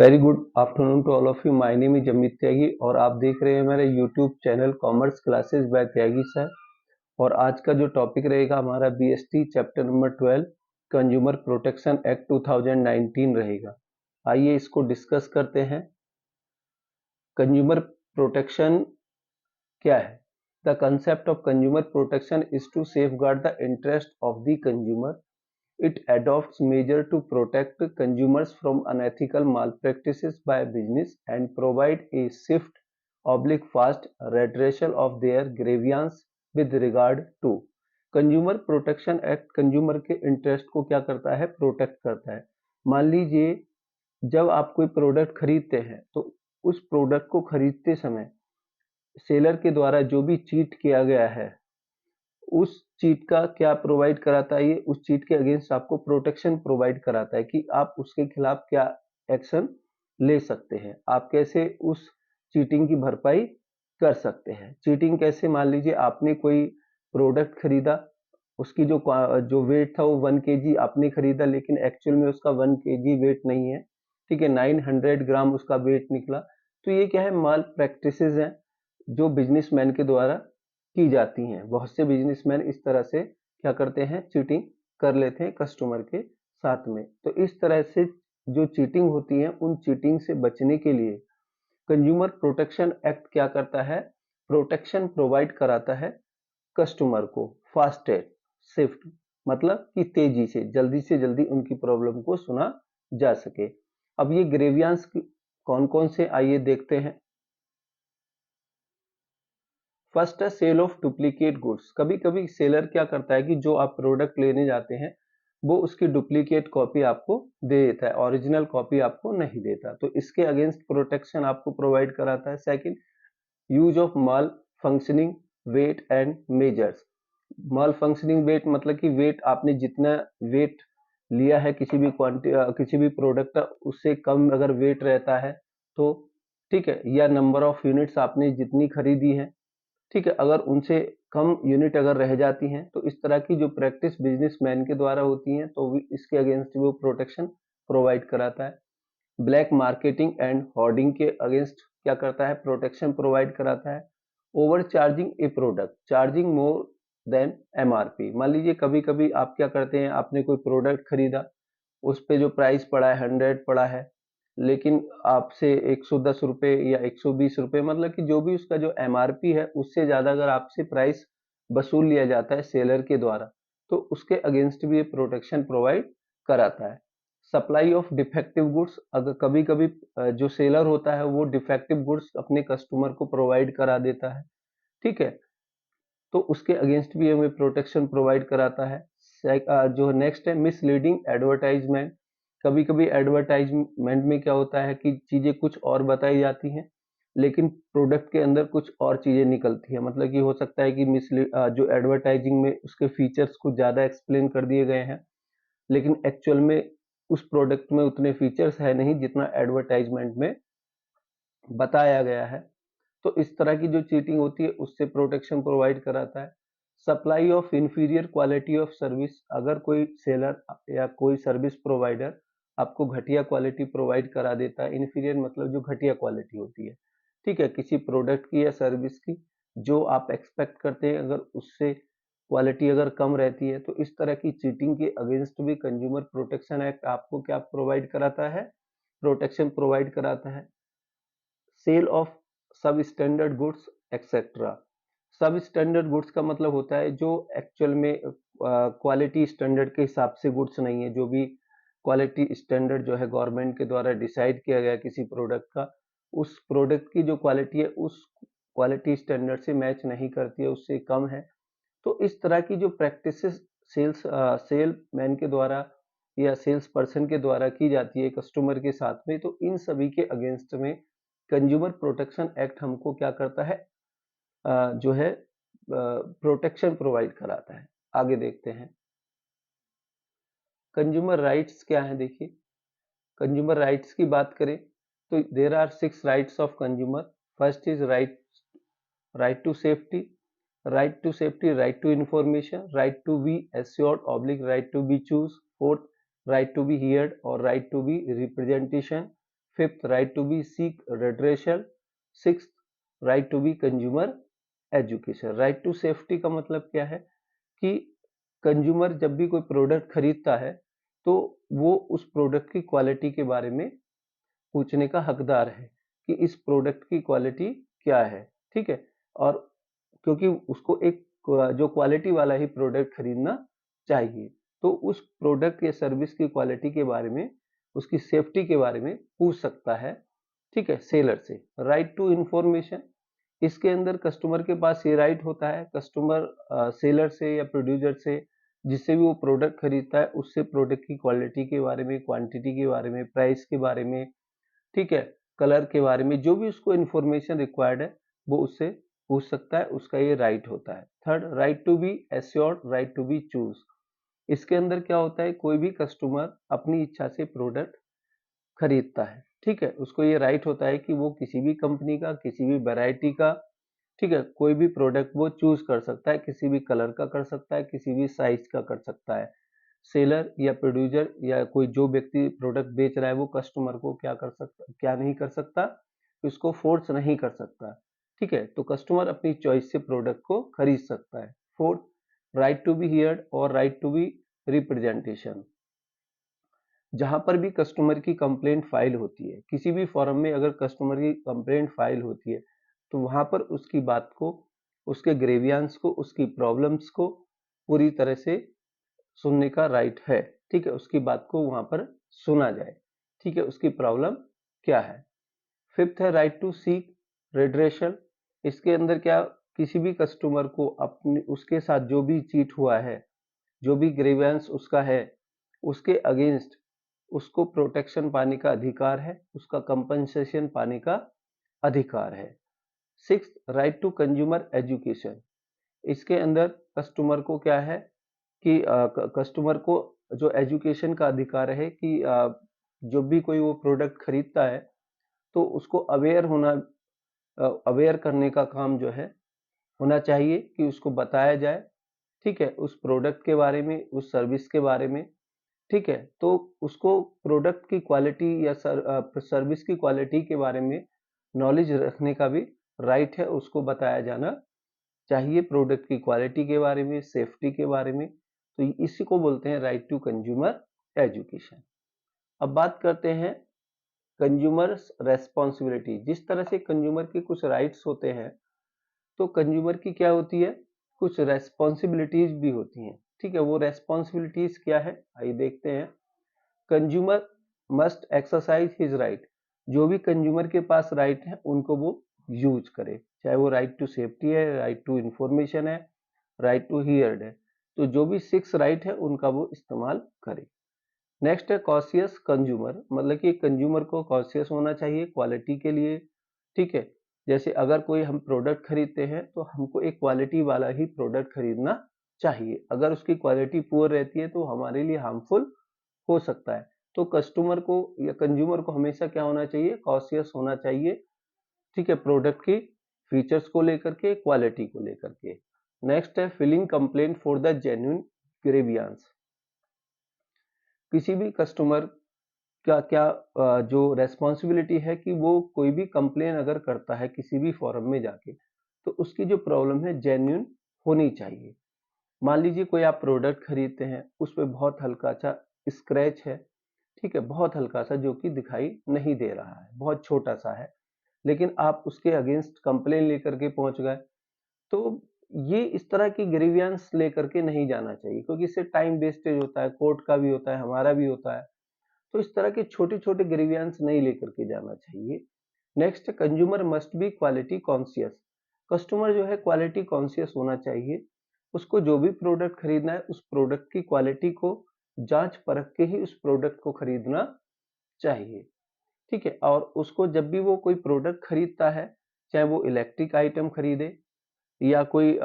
Very good afternoon to all of you. My name is Amit Tyagi और आप देख रहे हैं मेरे YouTube channel commerce classes by Tyagi sir. और आज का जो टॉपिक रहेगा हमारा BST chapter number 12 consumer protection act 2019 रहेगा। आइए इसको डिस्कस करते हैं। कंज्यूमर प्रोटेक्शन क्या है? The concept of consumer protection is to safeguard the interest of the consumer. It adopts measures to protect consumers from unethical malpractices by business and provide a swift/fast redressal of their grievance with regard to. Consumer protection act consumer के interest को क्या करता है? Protect करता है। मान लीजिए जब आप कोई प्रोडक्ट खरीदते हैं तो उस प्रोडक्ट को खरीदते समय सेलर के द्वारा जो भी चीट किया गया है उस चीट का क्या प्रोवाइड कराता है? ये उस चीट के अगेंस्ट आपको प्रोटेक्शन प्रोवाइड कराता है कि आप उसके खिलाफ क्या एक्शन ले सकते हैं, आप कैसे उस चीटिंग की भरपाई कर सकते हैं। चीटिंग कैसे? मान लीजिए आपने कोई प्रोडक्ट खरीदा, उसकी जो वेट था वो 1 kg आपने खरीदा, लेकिन एक्चुअल में उसका 1 kg वेट नहीं है, ठीक है, 900 ग्राम उसका वेट निकला। तो ये क्या है? माल प्रैक्टिसेस हैं जो बिजनेसमैन के द्वारा की जाती हैं। बहुत से बिजनेसमैन इस तरह से क्या करते हैं? चीटिंग कर लेते हैं कस्टमर के साथ में। तो इस तरह से जो चीटिंग होती है उन चीटिंग से बचने के लिए कंज्यूमर प्रोटेक्शन एक्ट क्या करता है? प्रोटेक्शन प्रोवाइड कराता है कस्टमर को फास्टेस्ट स्विफ्ट, मतलब कि तेजी से जल्दी उनकी प्रॉब्लम को सुना जा सके। अब ये ग्रेवियांस कौन कौन से, आइए देखते हैं। फर्स्ट है सेल ऑफ डुप्लीकेट गुड्स। कभी कभी सेलर क्या करता है कि जो आप प्रोडक्ट लेने जाते हैं वो उसकी डुप्लीकेट कॉपी आपको दे देता है, ओरिजिनल कॉपी आपको नहीं देता। तो इसके अगेंस्ट प्रोटेक्शन आपको प्रोवाइड कराता है। Second, use of malfunctioning weight and measures. Malfunctioning weight मतलब कि वेट, आपने जितना वेट लिया है किसी भी किसी भी प्रोडक्ट का उससे कम अगर वेट रहता है तो ठीक है, या नंबर ऑफ यूनिट्स आपने जितनी खरीदी है, ठीक है, अगर उनसे कम यूनिट अगर रह जाती हैं तो इस तरह की जो प्रैक्टिस बिजनेसमैन के द्वारा होती हैं तो इसके अगेंस्ट वो प्रोटेक्शन प्रोवाइड कराता है। ब्लैक मार्केटिंग एंड होर्डिंग के अगेंस्ट क्या करता है? प्रोटेक्शन प्रोवाइड कराता है। Over charging a product, charging more than MRP. मान लीजिए कभी कभी आप क्या करते हैं, आपने कोई प्रोडक्ट खरीदा, उस पे जो प्राइस पड़ा है 100 पड़ा है, लेकिन आपसे 110 रुपये या 120 रुपये, मतलब कि जो भी उसका जो एमआरपी है उससे ज़्यादा अगर आपसे प्राइस वसूल लिया जाता है सेलर के द्वारा तो उसके अगेंस्ट भी ये प्रोटेक्शन प्रोवाइड कराता है। सप्लाई ऑफ डिफेक्टिव गुड्स, अगर कभी कभी जो सेलर होता है वो डिफेक्टिव गुड्स अपने कस्टमर को प्रोवाइड करा देता है, ठीक है, तो उसके अगेंस्ट भी हमें प्रोटेक्शन प्रोवाइड कराता है। जो नेक्स्ट है मिसलीडिंग एडवर्टाइजमेंट। कभी कभी एडवर्टाइजमेंट में क्या होता है कि चीजें कुछ और बताई जाती हैं लेकिन प्रोडक्ट के अंदर कुछ और चीजें निकलती है। मतलब कि हो सकता है कि जो एडवर्टाइजिंग में उसके फीचर्स कुछ ज्यादा एक्सप्लेन कर दिए गए हैं लेकिन एक्चुअल में उस प्रोडक्ट में उतने फीचर्स है नहीं जितना एडवर्टाइजमेंट में बताया गया है। तो इस तरह की जो चीटिंग होती है उससे प्रोटेक्शन प्रोवाइड कराता है। Supply of inferior quality of service, अगर कोई सेलर या कोई सर्विस प्रोवाइडर आपको घटिया क्वालिटी प्रोवाइड करा देता है, इंफीरियर मतलब जो घटिया क्वालिटी होती है, ठीक है, किसी प्रोडक्ट की या सर्विस की जो आप एक्सपेक्ट करते हैं अगर उससे क्वालिटी अगर कम रहती है, तो इस तरह की चीटिंग के अगेंस्ट भी कंज्यूमर प्रोटेक्शन एक्ट आपको क्या प्रोवाइड कराता है? प्रोटेक्शन प्रोवाइड कराता है। सेल ऑफ सब स्टैंडर्ड गुड्स एक्सेट्रा। सब स्टैंडर्ड गुड्स का मतलब होता है जो एक्चुअल में क्वालिटी स्टैंडर्ड के हिसाब से गुड्स नहीं है, जो भी क्वालिटी स्टैंडर्ड जो है गवर्नमेंट के द्वारा डिसाइड किया गया किसी प्रोडक्ट का, उस प्रोडक्ट की जो क्वालिटी है उस क्वालिटी स्टैंडर्ड से मैच नहीं करती है, उससे कम है। तो इस तरह की जो प्रैक्टिसेस सेल मैन के द्वारा या सेल्स पर्सन के द्वारा की जाती है कस्टमर के साथ में, तो इन सभी के अगेंस्ट में कंज्यूमर प्रोटेक्शन एक्ट हमको क्या करता है? जो है प्रोटेक्शन प्रोवाइड कराता है। आगे देखते हैं कंज्यूमर राइट्स क्या है। देखिए कंज्यूमर राइट्स की बात करें तो there are 6 rights of consumer. First is right to safety, right to information, right to be assured oblique right to be choose, fourth right to be heard or right to be representation, fifth, right to be seek redressal. Sixth, right to be consumer education. Right to safety का मतलब क्या है कि consumer जब भी कोई product खरीदता है तो वो उस प्रोडक्ट की क्वालिटी के बारे में पूछने का हकदार है कि इस प्रोडक्ट की क्वालिटी क्या है, ठीक है। और क्योंकि उसको एक जो क्वालिटी वाला ही प्रोडक्ट खरीदना चाहिए, तो उस प्रोडक्ट या सर्विस की क्वालिटी के बारे में, उसकी सेफ्टी के बारे में पूछ सकता है, ठीक है, सेलर से। राइट टू इंफॉर्मेशन, इसके अंदर कस्टमर के पास ये राइट होता है, कस्टमर सेलर से या प्रोड्यूसर से, जिससे भी वो प्रोडक्ट खरीदता है, उससे प्रोडक्ट की क्वालिटी के बारे में, क्वांटिटी के बारे में, प्राइस के बारे में, ठीक है, कलर के बारे में, जो भी उसको इन्फॉर्मेशन रिक्वायर्ड है वो उससे पूछ सकता है, उसका ये राइट होता है। Third, right to be assured, right to be choose. इसके अंदर क्या होता है, कोई भी कस्टमर अपनी इच्छा से प्रोडक्ट खरीदता है, ठीक है, उसको ये राइट होता है कि वो किसी भी कंपनी का, किसी भी वैरायटी का, ठीक है, कोई भी प्रोडक्ट वो चूज कर सकता है, किसी भी कलर का कर सकता है, किसी भी साइज का कर सकता है। सेलर या प्रोड्यूसर या कोई जो व्यक्ति प्रोडक्ट बेच रहा है वो कस्टमर को क्या कर सकता, क्या नहीं कर सकता, उसको फोर्स नहीं कर सकता, ठीक है। तो कस्टमर अपनी चॉइस से प्रोडक्ट को खरीद सकता है। Fourth, right to be heard और राइट टू बी रिप्रेजेंटेशन। जहां पर भी कस्टमर की कंप्लेंट फाइल होती है, किसी भी फॉरम में अगर कस्टमर की कंप्लेंट फाइल होती है, तो वहां पर उसकी बात को, उसके ग्रेवियांस को, उसकी प्रॉब्लम्स को पूरी तरह से सुनने का राइट है, ठीक है, उसकी बात को वहां पर सुना जाए, ठीक है, उसकी प्रॉब्लम क्या है। फिफ्थ है राइट टू सीक रेड्रेशन। इसके अंदर क्या, किसी भी कस्टमर को अपनी, उसके साथ जो भी चीट हुआ है, जो भी ग्रीवेंस उसका है, उसके अगेंस्ट उसको प्रोटेक्शन पाने का अधिकार है, उसका कंपनसेशन पाने का अधिकार है। Six, right to consumer education. इसके अंदर कस्टमर को क्या है कि कस्टमर को जो एजुकेशन का अधिकार है कि जो भी कोई वो प्रोडक्ट खरीदता है तो उसको अवेयर होना, अवेयर करने का काम जो है होना चाहिए कि उसको बताया जाए, ठीक है, उस प्रोडक्ट के बारे में, उस सर्विस के बारे में, ठीक है। तो उसको प्रोडक्ट की क्वालिटी या सर्विस की क्वालिटी के बारे में नॉलेज रखने का भी राइट है, उसको बताया जाना चाहिए प्रोडक्ट की क्वालिटी के बारे में, सेफ्टी के बारे में। तो इसी को बोलते हैं राइट टू कंज्यूमर एजुकेशन। अब बात करते हैं कंज्यूमर्स रेस्पॉन्सिबिलिटी। जिस तरह से कंज्यूमर के कुछ राइट्स होते हैं, तो कंज्यूमर की क्या होती है, कुछ रेस्पॉन्सिबिलिटीज भी होती हैं, ठीक है। वो रेस्पॉन्सिबिलिटीज क्या है, आइए देखते हैं। Consumer must exercise his right. जो भी कंज्यूमर के पास राइट है उनको वो यूज करे, चाहे वो राइट टू सेफ्टी है, राइट टू इंफॉर्मेशन है, राइट टू हियर्ड है। तो जो भी 6 राइट है उनका वो इस्तेमाल करे। नेक्स्ट है कॉशियस कंज्यूमर, मतलब कि कंज्यूमर को कॉशियस होना चाहिए क्वालिटी के लिए, ठीक है। जैसे अगर कोई हम प्रोडक्ट खरीदते हैं तो हमको एक क्वालिटी वाला ही प्रोडक्ट खरीदना चाहिए, अगर उसकी क्वालिटी पुअर रहती है तो हमारे लिए हार्मफुल हो सकता है। तो कस्टमर को या कंज्यूमर को हमेशा क्या होना चाहिए, कॉशियस होना चाहिए, ठीक है, प्रोडक्ट की फीचर्स को लेकर के, क्वालिटी को लेकर के। नेक्स्ट है filling complaint for the genuine grievance. किसी भी कस्टमर का क्या जो रेस्पॉन्सिबिलिटी है कि वो कोई भी कंप्लेन अगर करता है किसी भी फॉरम में जाके, तो उसकी जो प्रॉब्लम है जेन्युइन होनी चाहिए। मान लीजिए कोई आप प्रोडक्ट खरीदते हैं, उस पे बहुत हल्का सा स्क्रैच है, ठीक है, बहुत हल्का सा जो कि दिखाई नहीं दे रहा है, बहुत छोटा सा है, लेकिन आप उसके अगेंस्ट कंप्लेन लेकर के पहुंच गए। तो ये इस तरह की ग्रीवियंस लेकर के नहीं जाना चाहिए, क्योंकि इससे टाइम वेस्टेज होता है, कोर्ट का भी होता है, हमारा भी होता है। तो इस तरह के छोटे छोटे ग्रीवियंस नहीं लेकर के जाना चाहिए। Next, consumer must be quality conscious. Customer जो है क्वालिटी कॉन्शियस होना चाहिए, उसको जो भी प्रोडक्ट खरीदना है उस प्रोडक्ट की क्वालिटी को जांच परख के ही उस प्रोडक्ट को खरीदना चाहिए, ठीक है। और उसको जब भी वो कोई प्रोडक्ट खरीदता है, चाहे वो इलेक्ट्रिक आइटम खरीदे या कोई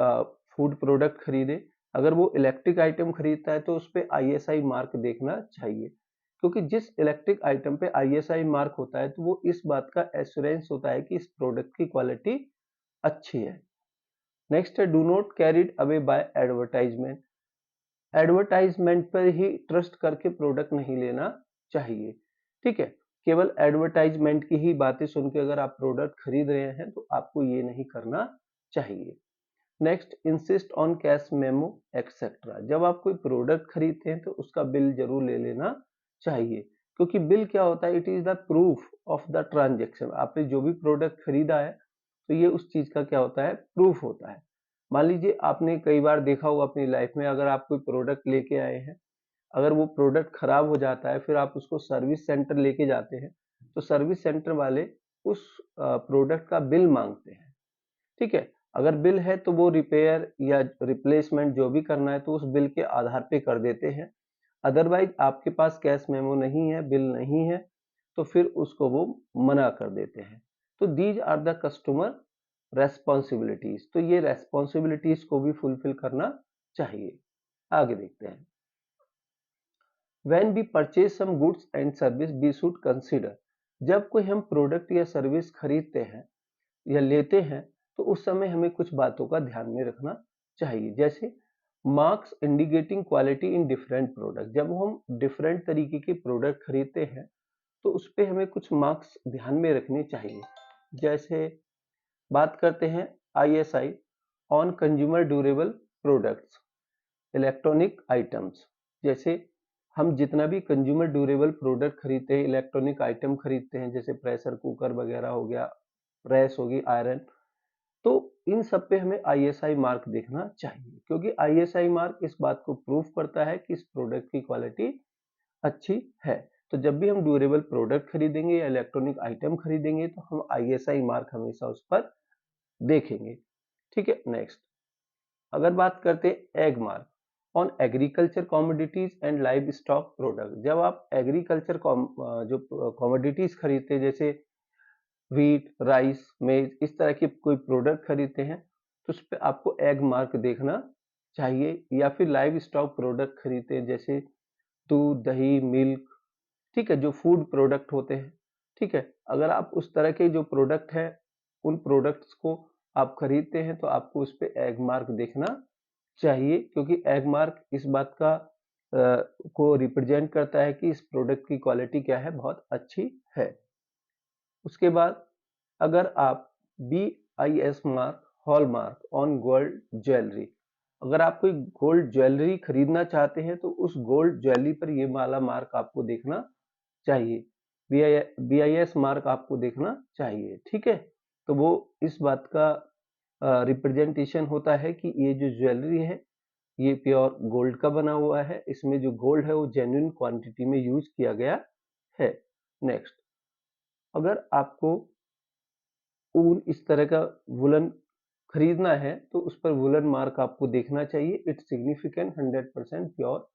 फूड प्रोडक्ट खरीदे, अगर वो इलेक्ट्रिक आइटम खरीदता है तो उस पे आईएसआई मार्क देखना चाहिए, क्योंकि जिस इलेक्ट्रिक आइटम पे आईएसआई मार्क होता है तो वो इस बात का एश्योरेंस होता है कि इस प्रोडक्ट की क्वालिटी अच्छी है। नेक्स्ट है do not carried away by advertisement. Advertisement पर ही ट्रस्ट करके प्रोडक्ट नहीं लेना चाहिए, ठीक है। केवल एडवर्टाइजमेंट की ही बातें सुन के अगर आप प्रोडक्ट खरीद रहे हैं तो आपको ये नहीं करना चाहिए। Next, insist on cash memo etcetera. जब आप कोई प्रोडक्ट खरीदते हैं तो उसका बिल जरूर ले लेना चाहिए, क्योंकि बिल क्या होता है, it is the proof of the transaction. आपने जो भी प्रोडक्ट खरीदा है तो ये उस चीज का क्या होता है, प्रूफ होता है। मान लीजिए आपने कई बार देखा होगा अपनी लाइफ में, अगर आप कोई प्रोडक्ट लेके आए हैं, अगर वो प्रोडक्ट खराब हो जाता है, फिर आप उसको सर्विस सेंटर लेके जाते हैं, तो सर्विस सेंटर वाले उस प्रोडक्ट का बिल मांगते हैं। ठीक है, अगर बिल है तो वो रिपेयर या रिप्लेसमेंट जो भी करना है तो उस बिल के आधार पे कर देते हैं। अदरवाइज आपके पास कैश मेमो नहीं है, बिल नहीं है, तो फिर उसको वो मना कर देते हैं। तो these are the customer responsibilities. तो ये रेस्पॉन्सिबिलिटीज को भी फुलफिल करना चाहिए। आगे देखते हैं। When we purchase some goods and service, we should consider। जब कोई हम प्रोडक्ट या सर्विस खरीदते हैं या लेते हैं तो उस समय हमें कुछ बातों का ध्यान में रखना चाहिए, जैसे marks indicating quality in different product. जब हम डिफरेंट तरीके के प्रोडक्ट खरीदते हैं तो उस पर हमें कुछ मार्क्स ध्यान में रखने चाहिए। जैसे बात करते हैं ISI on consumer durable products, electronic items. जैसे हम जितना भी कंज्यूमर ड्यूरेबल प्रोडक्ट खरीदते हैं, इलेक्ट्रॉनिक आइटम खरीदते हैं, जैसे प्रेशर कुकर वगैरह हो गया, प्रेस होगी, आयरन, तो इन सब पे हमें ISI मार्क देखना चाहिए, क्योंकि ISI मार्क इस बात को प्रूफ करता है कि इस प्रोडक्ट की क्वालिटी अच्छी है। तो जब भी हम ड्यूरेबल प्रोडक्ट खरीदेंगे या इलेक्ट्रॉनिक आइटम खरीदेंगे तो हम ISI मार्क हमेशा उस पर देखेंगे। ठीक है, नेक्स्ट अगर बात करते हैं egg mark on agriculture commodities and live stock product. जब आप एग्रीकल्चर जो कॉमोडिटीज खरीदते हैं, जैसे व्हीट, राइस, मेज, इस तरह के कोई प्रोडक्ट खरीदते हैं तो उस पर आपको एग मार्क देखना चाहिए। या फिर लाइव स्टॉक प्रोडक्ट खरीदते हैं, जैसे दूध, दही, मिल्क, ठीक है, जो फूड प्रोडक्ट होते हैं। ठीक है, अगर आप उस तरह के जो प्रोडक्ट है उन प्रोडक्ट्स को आप खरीदते हैं तो आपको उस पर एग मार्क देखना चाहिए, क्योंकि एग मार्क इस बात का को रिप्रेजेंट करता है कि इस प्रोडक्ट की क्वालिटी क्या है, बहुत अच्छी है। उसके बाद अगर आप BIS mark hallmark on gold jewellery, अगर आप कोई गोल्ड ज्वेलरी खरीदना चाहते हैं तो उस गोल्ड ज्वेलरी पर ये वाला मार्क आपको देखना चाहिए, BIS मार्क आपको देखना चाहिए। ठीक है, तो वो इस बात का रिप्रेजेंटेशन होता है कि ये जो ज्वेलरी है ये प्योर गोल्ड का बना हुआ है, इसमें जो गोल्ड है वो जेन्युइन क्वांटिटी में यूज किया गया है। नेक्स्ट, अगर आपको ऊन इस तरह का वुलन खरीदना है तो उस पर वुलन मार्क आपको देखना चाहिए, इट्स सिग्निफिकेंट 100% प्योर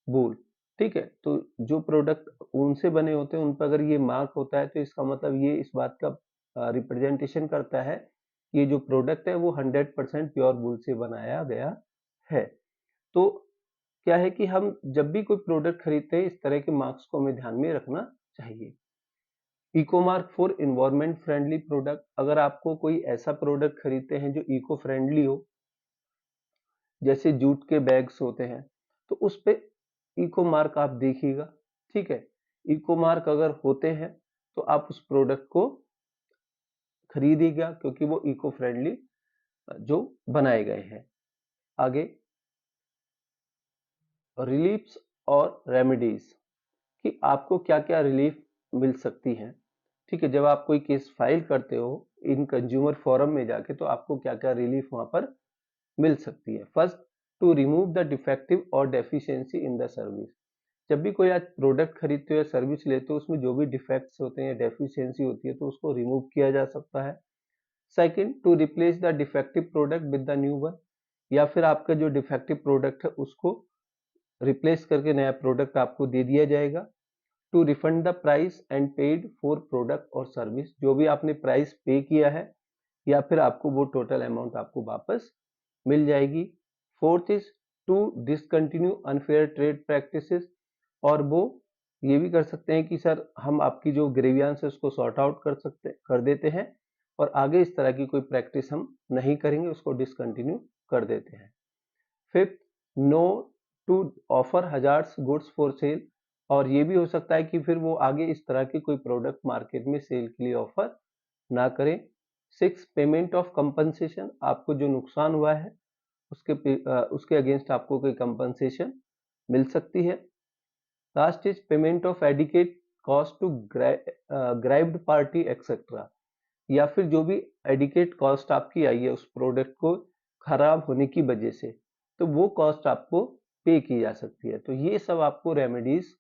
वूल। ठीक है, तो जो प्रोडक्ट ऊन से बने होते हैं उन पर अगर ये मार्क होता है तो इसका मतलब ये इस बात का रिप्रेजेंटेशन करता है कि ये जो प्रोडक्ट है वो 100% प्योर वूल से बनाया गया है। तो क्या है कि हम जब भी कोई प्रोडक्ट खरीदते हैं इस तरह के मार्क्स को हमें ध्यान में रखना चाहिए। Eco mark for environment friendly product, अगर आपको कोई ऐसा प्रोडक्ट खरीदते हैं जो इको फ्रेंडली हो, जैसे जूट के बैग्स होते हैं, तो उस पे इको मार्क आप देखिएगा। ठीक है, इको मार्क अगर होते हैं तो आप उस प्रोडक्ट को खरीदिएगा, क्योंकि वो इको फ्रेंडली जो बनाए गए हैं। आगे रिलीफ्स और रेमेडीज कि आपको क्या क्या रिलीफ मिल सकती है। ठीक है, जब आप कोई केस फाइल करते हो इन कंज्यूमर फोरम में जाके तो आपको क्या क्या रिलीफ वहां पर मिल सकती है। First, to remove the defective और डेफिशिएंसी इन द सर्विस। जब भी कोई आज प्रोडक्ट खरीदते हो या सर्विस लेते हो उसमें जो भी डिफेक्ट्स होते हैं या डेफिशिएंसी होती है तो उसको रिमूव किया जा सकता है। Second, to replace the defective product with the new one, या फिर आपका जो डिफेक्टिव प्रोडक्ट है उसको रिप्लेस करके नया प्रोडक्ट आपको दे दिया जाएगा। To refund the price and paid for product और सर्विस, जो भी आपने प्राइस पे किया है या फिर आपको वो टोटल अमाउंट आपको वापस मिल जाएगी। Fourth is to discontinue unfair trade practices, और वो ये भी कर सकते हैं कि सर हम आपकी जो ग्रीवियंस है उसको सॉर्ट आउट कर देते हैं और आगे इस तरह की कोई प्रैक्टिस हम नहीं करेंगे, उसको डिसकंटिन्यू कर देते हैं। Fifth, no to offer hazards goods for sale, और ये भी हो सकता है कि फिर वो आगे इस तरह के कोई प्रोडक्ट मार्केट में सेल के लिए ऑफर ना करें। 6 पेमेंट ऑफ कंपनसेशन, आपको जो नुकसान हुआ है उसके अगेंस्ट आपको कोई कंपनसेशन मिल सकती है। Last is payment of adequate cost to aggrieved party etcetera, या फिर जो भी एडिकेट कॉस्ट आपकी आई है उस प्रोडक्ट को खराब होने की वजह से, तो वो कॉस्ट आपको पे की जा सकती है। तो ये सब आपको रेमेडीज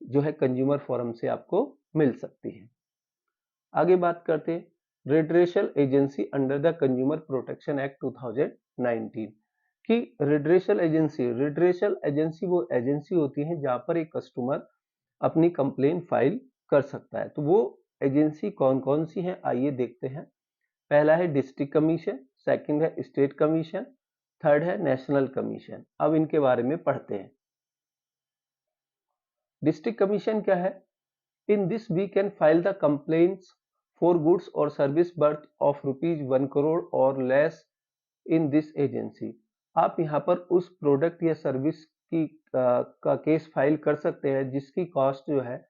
जो है कंज्यूमर फोरम से आपको मिल सकती है। आगे बात करते हैं redressal agency under the consumer protection act 2019 की। रिड्रेशल एजेंसी वो एजेंसी होती है जहां पर एक कस्टमर अपनी कंप्लेन फाइल कर सकता है। तो वो एजेंसी कौन कौन सी है आइए देखते हैं। पहला है डिस्ट्रिक्ट कमीशन, सेकंड है स्टेट कमीशन, थर्ड है नेशनल कमीशन। अब इनके बारे में पढ़ते हैं। डिस्ट्रिक्ट कमीशन क्या है? In this we can file the complaints for goods और सर्विस वर्थ ऑफ ₹1 करोड़ और लेस इन दिस एजेंसी। आप यहाँ पर उस प्रोडक्ट या सर्विस की का केस फाइल कर सकते हैं जिसकी कॉस्ट जो है,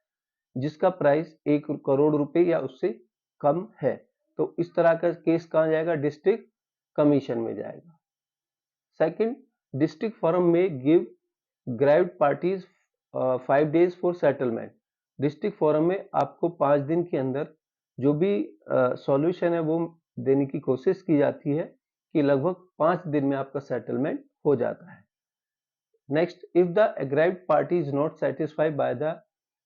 जिसका प्राइस 1 करोड़ रुपए या उससे कम है। तो इस तरह का केस कहाँ जाएगा? डिस्ट्रिक्ट कमीशन में जाएगा। सेकंड, डिस्ट्रिक्ट फोरम में give aggrieved parties 5 days for settlement. District forum में आपको 5 दिन के अंदर जो भी सॉल्यूशन है वो देने की कोशिश की जाती है कि लगभग 5 दिन में आपका सेटलमेंट हो जाता है। Next, if the aggrieved party is not satisfied by the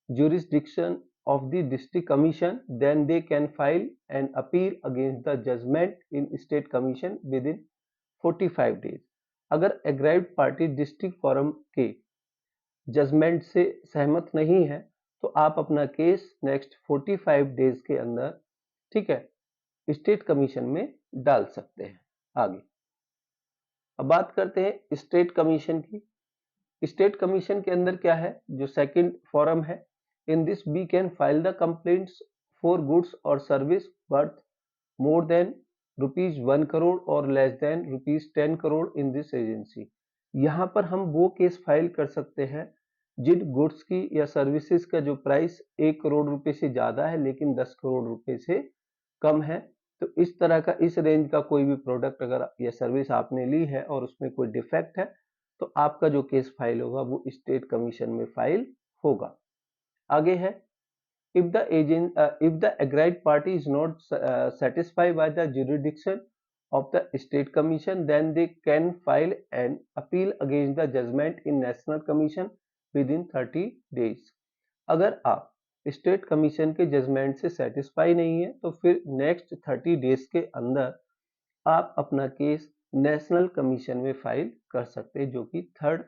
jurisdiction of the district commission, then they can file an appeal against the judgment in state commission within 45 days। अगर aggrieved party डिस्ट्रिक्ट फोरम के judgement से सहमत नहीं है तो आप अपना case next 45 days के अंदर, ठीक है, स्टेट कमीशन में डाल सकते हैं। आगे अब बात करते हैं स्टेट कमीशन की। स्टेट कमीशन के अंदर क्या है? जो सेकंड फोरम है, in this we can file the complaints for goods और service worth more than ₹1 crore और less than ₹10 crore in this agency. यहाँ पर हम वो केस फाइल कर सकते हैं जिन गुड्स की या सर्विसेज का जो प्राइस 1 करोड़ रुपए से ज्यादा है लेकिन 10 करोड़ रुपए से कम है। तो इस तरह का, इस रेंज का कोई भी प्रोडक्ट अगर या सर्विस आपने ली है और उसमें कोई डिफेक्ट है तो आपका जो केस फाइल होगा वो स्टेट कमीशन में फाइल होगा। आगे है, if the aggrieved party is not satisfied by the jurisdiction of the state commission, then they can file an appeal against the judgment in national commission within 30 days। अगर आप state commission के judgement से satisfy नहीं है तो फिर next 30 days के अंदर आप अपना केस नेशनल कमीशन में फाइल कर सकते हैं, जो कि थर्ड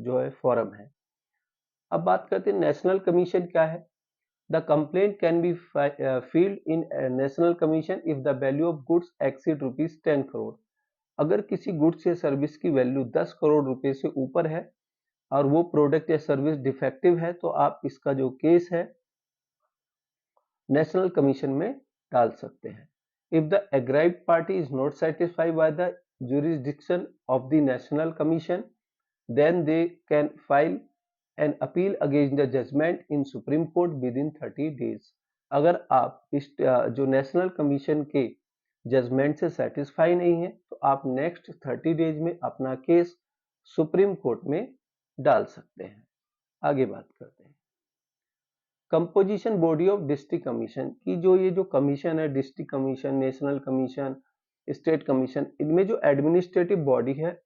जो है फोरम है। अब बात करते हैं नेशनल कमीशन क्या है। The complaint can be field in national commission if the value of goods exceed ₹10 crore. अगर किसी गुड्स या सर्विस की वैल्यू 10 करोड़ रुपए से ऊपर है और वो प्रोडक्ट या सर्विस डिफेक्टिव है तो आप इसका जो केस है नेशनल कमीशन में डाल सकते हैं। If the aggrieved party is not satisfied by the jurisdiction of the national commission, then they can file an appeal against the judgment in Supreme Court within 30 days। अगर आप इस जो national commission के judgement से satisfy नहीं है तो आप नेक्स्ट 30 डेज में अपना केस सुप्रीम कोर्ट में डाल सकते हैं। आगे बात करते हैं composition body of district commission की। ये जो कमीशन है, district commission, national commission, state commission, इनमें जो एडमिनिस्ट्रेटिव बॉडी है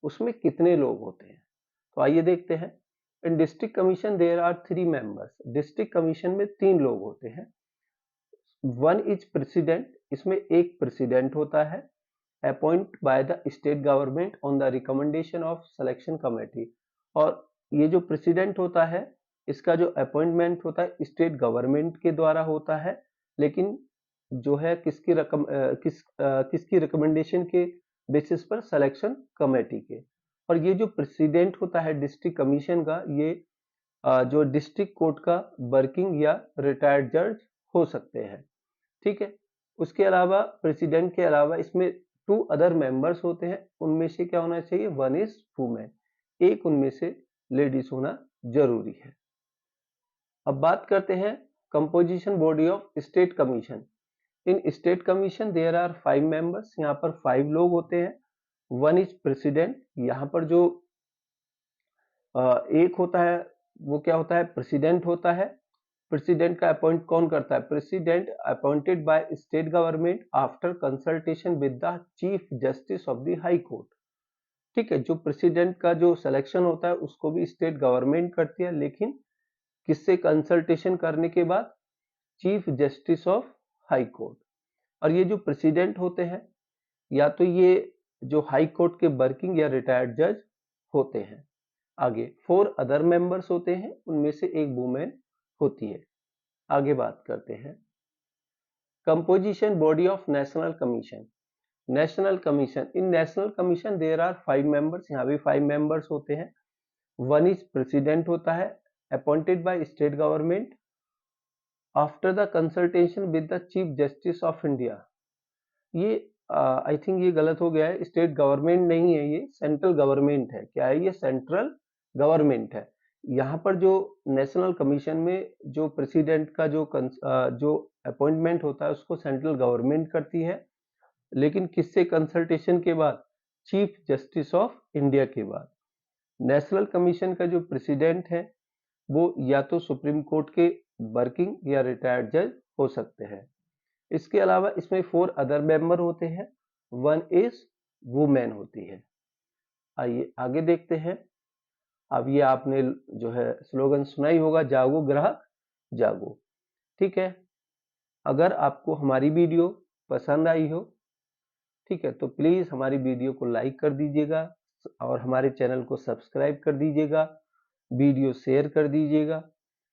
उसमें कितने लोग होते हैं? तो आइए देखते हैं। In district commission there are 3 members. District commission में 3 लोग होते हैं। 1 इज प्रेसिडेंट, इसमें एक प्रेसिडेंट होता है, appoint by the state government on the recommendation of selection committee. और ये जो प्रेसिडेंट होता है इसका जो अपॉइंटमेंट होता है स्टेट गवर्नमेंट के द्वारा होता है, लेकिन जो है किसकी रिकमेंडेशन के बेसिस पर? सिलेक्शन कमेटी के। और ये जो प्रेसिडेंट होता है डिस्ट्रिक्ट कमीशन का, ये जो डिस्ट्रिक्ट कोर्ट का वर्किंग या रिटायर्ड जज हो सकते हैं, ठीक है। उसके अलावा प्रेसिडेंट के अलावा इसमें 2 अदर मेंबर्स होते हैं। उनमें से क्या होना चाहिए? 1 इज वुमेन, एक उनमें से लेडीज होना जरूरी है। अब बात करते हैं composition body of state commission. In state commission there are 5 members, यहाँ पर 5 लोग होते हैं। वन इज प्रेसिडेंट, यहाँ पर जो एक होता है वो क्या होता है, प्रेसिडेंट होता है। प्रेसिडेंट का अपॉइंट कौन करता है, president appointed by state government after consultation with the chief justice of the high court. ठीक है, जो प्रेसिडेंट का जो सिलेक्शन होता है उसको भी स्टेट गवर्नमेंट करती है, लेकिन किससे कंसल्टेशन करने के बाद, chief justice of high court. और ये जो प्रेसिडेंट होते हैं या तो ये जो हाई कोर्ट के वर्किंग या रिटायर्ड जज होते हैं। आगे 4 अदर मेंबर्स होते हैं, उनमें से एक वुमेन होती है। आगे बात करते हैं composition body of national commission. National commission, in national commission there are 5 members, यहाँ भी 5 मेंबर्स होते हैं। वन इज प्रेसिडेंट होता है, appointed by state government after the consultation with the chief justice of India. ये आई थिंक ये गलत हो गया है, स्टेट गवर्नमेंट नहीं है, ये सेंट्रल गवर्नमेंट है। क्या है, ये सेंट्रल गवर्नमेंट है। यहाँ पर जो नेशनल कमीशन में जो प्रेसिडेंट का जो अपॉइंटमेंट होता है उसको सेंट्रल गवर्नमेंट करती है, लेकिन किससे कंसल्टेशन के बाद, चीफ जस्टिस ऑफ इंडिया के बाद। नेशनल कमीशन का जो प्रेसिडेंट है वो या तो सुप्रीम कोर्ट के वर्किंग या रिटायर्ड जज हो सकते हैं। इसके अलावा इसमें 4 अदर मेंबर होते हैं, वन इज वुमेन होती है। आइए आगे देखते हैं। अब ये आपने जो है स्लोगन सुना ही होगा, जागो ग्राहक जागो। ठीक है, अगर आपको हमारी वीडियो पसंद आई हो, ठीक है, तो प्लीज हमारी वीडियो को लाइक कर दीजिएगा और हमारे चैनल को सब्सक्राइब कर दीजिएगा, वीडियो शेयर कर दीजिएगा।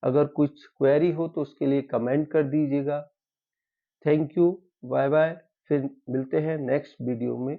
अगर कुछ क्वेरी हो तो उसके लिए कमेंट कर दीजिएगा। थैंक यू, बाय बाय, फिर मिलते हैं नेक्स्ट वीडियो में।